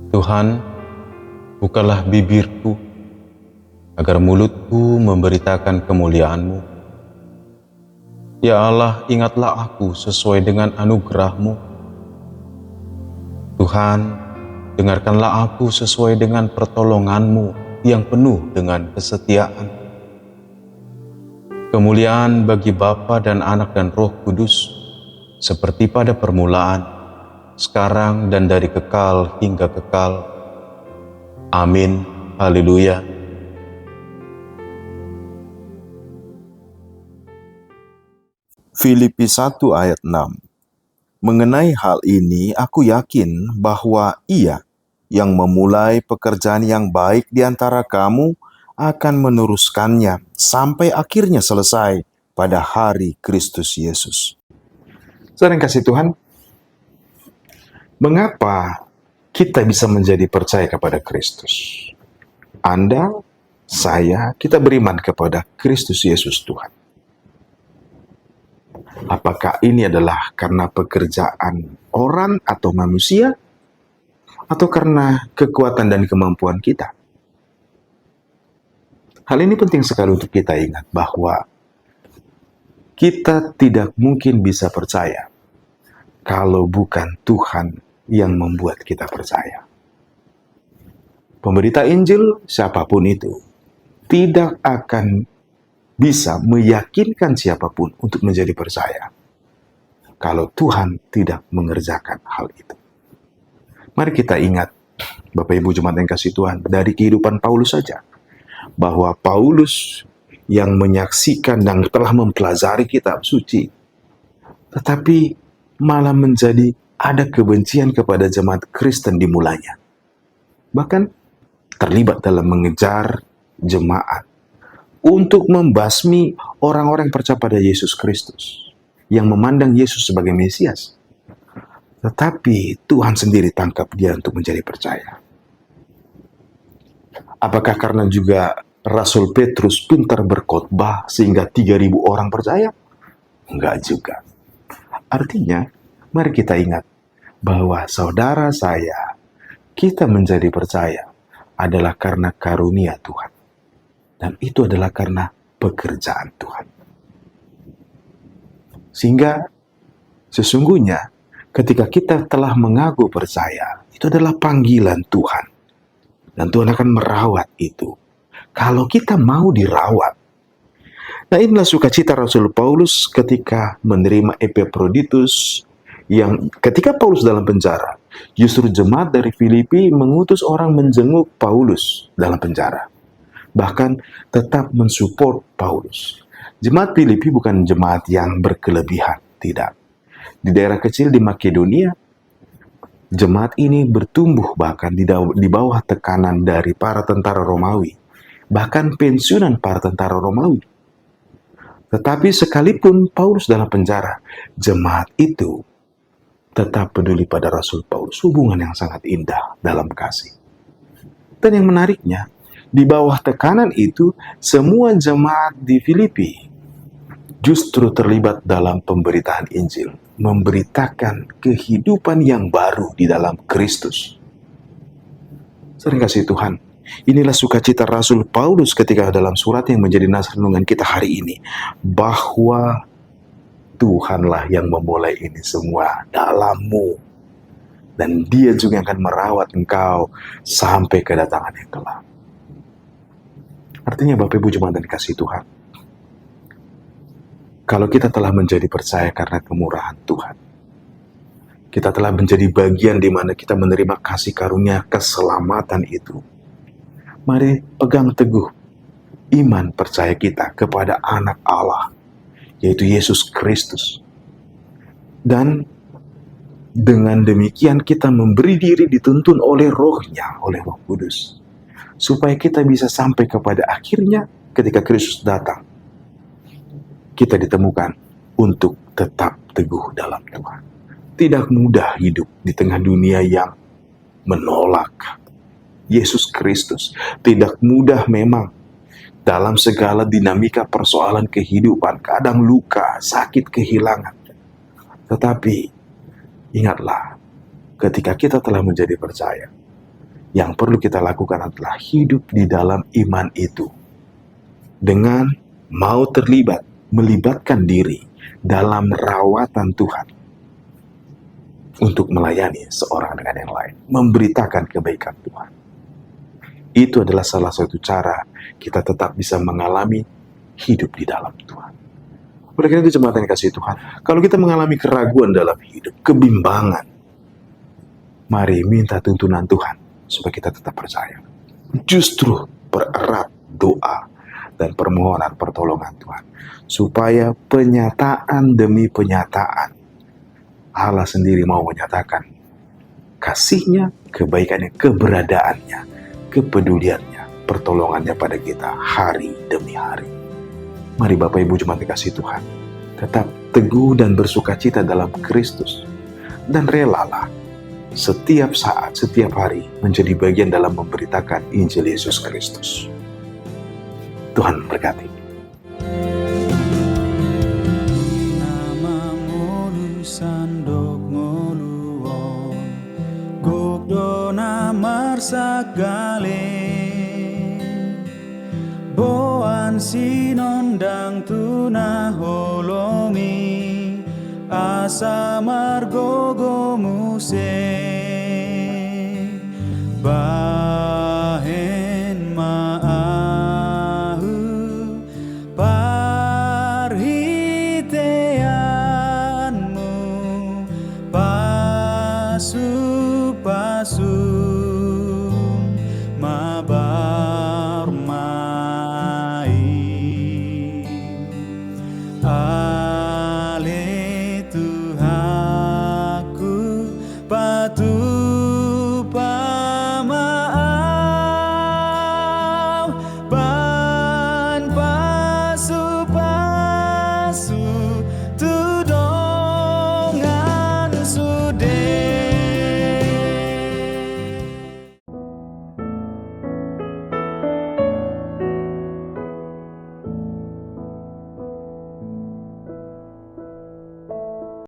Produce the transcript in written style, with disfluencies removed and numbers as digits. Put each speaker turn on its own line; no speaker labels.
Tuhan, bukalah bibirku, agar mulutku memberitakan kemuliaan-Mu. Ya Allah, ingatlah aku sesuai dengan anugerah-Mu. Tuhan, dengarkanlah aku sesuai dengan pertolongan-Mu yang penuh dengan kesetiaan. Kemuliaan bagi Bapa dan Anak dan Roh Kudus, seperti pada permulaan, sekarang dan dari kekal hingga kekal. Amin. Haleluya.
Filipi 1 ayat 6. Mengenai hal ini, aku yakin bahwa Ia yang memulai pekerjaan yang baik di antara kamu akan meneruskannya sampai akhirnya selesai pada hari Kristus Yesus.
Saudara yang kasih Tuhan, mengapa kita bisa menjadi percaya kepada Kristus? Anda, saya, kita beriman kepada Kristus Yesus Tuhan. Apakah ini adalah karena pekerjaan orang atau manusia, atau karena kekuatan dan kemampuan kita? Hal ini penting sekali untuk kita ingat bahwa kita tidak mungkin bisa percaya kalau bukan Tuhan yang membuat kita percaya. Pemberita Injil, siapapun itu, tidak akan bisa meyakinkan siapapun untuk menjadi percaya kalau Tuhan tidak mengerjakan hal itu. Mari kita ingat, Bapak Ibu Jemaat yang kasih Tuhan, dari kehidupan Paulus saja, bahwa Paulus yang menyaksikan dan telah mempelajari kitab suci, tetapi malah menjadi ada kebencian kepada jemaat Kristen dimulainya. Bahkan terlibat dalam mengejar jemaat untuk membasmi orang-orang yang percaya pada Yesus Kristus, yang memandang Yesus sebagai Mesias. Tetapi Tuhan sendiri tangkap dia untuk menjadi percaya. Apakah karena juga Rasul Petrus pintar berkhotbah sehingga 3.000 orang percaya? Enggak juga. Artinya, mari kita ingat bahwa saudara saya, kita menjadi percaya adalah karena karunia Tuhan. Dan itu adalah karena pekerjaan Tuhan. Sehingga sesungguhnya ketika kita telah mengaku percaya, itu adalah panggilan Tuhan. Dan Tuhan akan merawat itu. Kalau kita mau dirawat. Nah, inilah sukacita Rasul Paulus ketika menerima Epaphroditus, yang ketika Paulus dalam penjara, justru jemaat dari Filipi mengutus orang menjenguk Paulus dalam penjara. Bahkan tetap mensupport Paulus. Jemaat Filipi bukan jemaat yang berkelebihan, tidak. Di daerah kecil di Makedonia, jemaat ini bertumbuh bahkan di bawah tekanan dari para tentara Romawi, bahkan pensiunan para tentara Romawi. Tetapi sekalipun Paulus dalam penjara, jemaat itu tetap peduli pada Rasul Paulus. Hubungan yang sangat indah dalam kasih. Dan yang menariknya, di bawah tekanan itu, semua jemaat di Filipi justru terlibat dalam pemberitaan Injil, memberitakan kehidupan yang baru di dalam Kristus. Sering kasih Tuhan, inilah sukacita Rasul Paulus ketika dalam surat yang menjadi nasihat renungan kita hari ini, bahwa Tuhanlah yang memulai ini semua dalammu, dan Dia juga akan merawat engkau sampai kedatangan yang kelak. Artinya Bapak Ibu Jemaat dan kasih Tuhan, kalau kita telah menjadi percaya karena kemurahan Tuhan, kita telah menjadi bagian di mana kita menerima kasih karunia keselamatan itu, mari pegang teguh iman percaya kita kepada Anak Allah, yaitu Yesus Kristus. Dan dengan demikian kita memberi diri dituntun oleh Roh-Nya, oleh Roh Kudus, supaya kita bisa sampai kepada akhirnya ketika Kristus datang, kita ditemukan untuk tetap teguh dalam Tuhan. Tidak mudah hidup di tengah dunia yang menolak, Yesus Kristus. Tidak mudah memang dalam segala dinamika persoalan kehidupan, kadang luka, sakit, kehilangan. Tetapi ingatlah, ketika kita telah menjadi percaya, yang perlu kita lakukan adalah hidup di dalam iman itu dengan mau terlibat, melibatkan diri dalam rawatan Tuhan untuk melayani seorang dengan yang lain, memberitakan kebaikan Tuhan. Itu adalah salah satu cara kita tetap bisa mengalami hidup di dalam Tuhan. Oleh karena itu, jemaat yang kasih Tuhan, kalau kita mengalami keraguan dalam hidup, kebimbangan, mari minta tuntunan Tuhan supaya kita tetap percaya. Justru pererat doa dan permohonan pertolongan Tuhan, supaya penyataan demi penyataan Allah sendiri mau menyatakan kasih-Nya, kebaikannya, keberadaannya, kepeduliannya, pertolongannya pada kita hari demi hari. Mari Bapak Ibu jemaat dikasih Tuhan, tetap teguh dan bersukacita dalam Kristus, dan relalah setiap saat, setiap hari menjadi bagian dalam memberitakan Injil Yesus Kristus. Tuhan memberkati.
Sagale boan sinondang tuna holomi asa margogo muse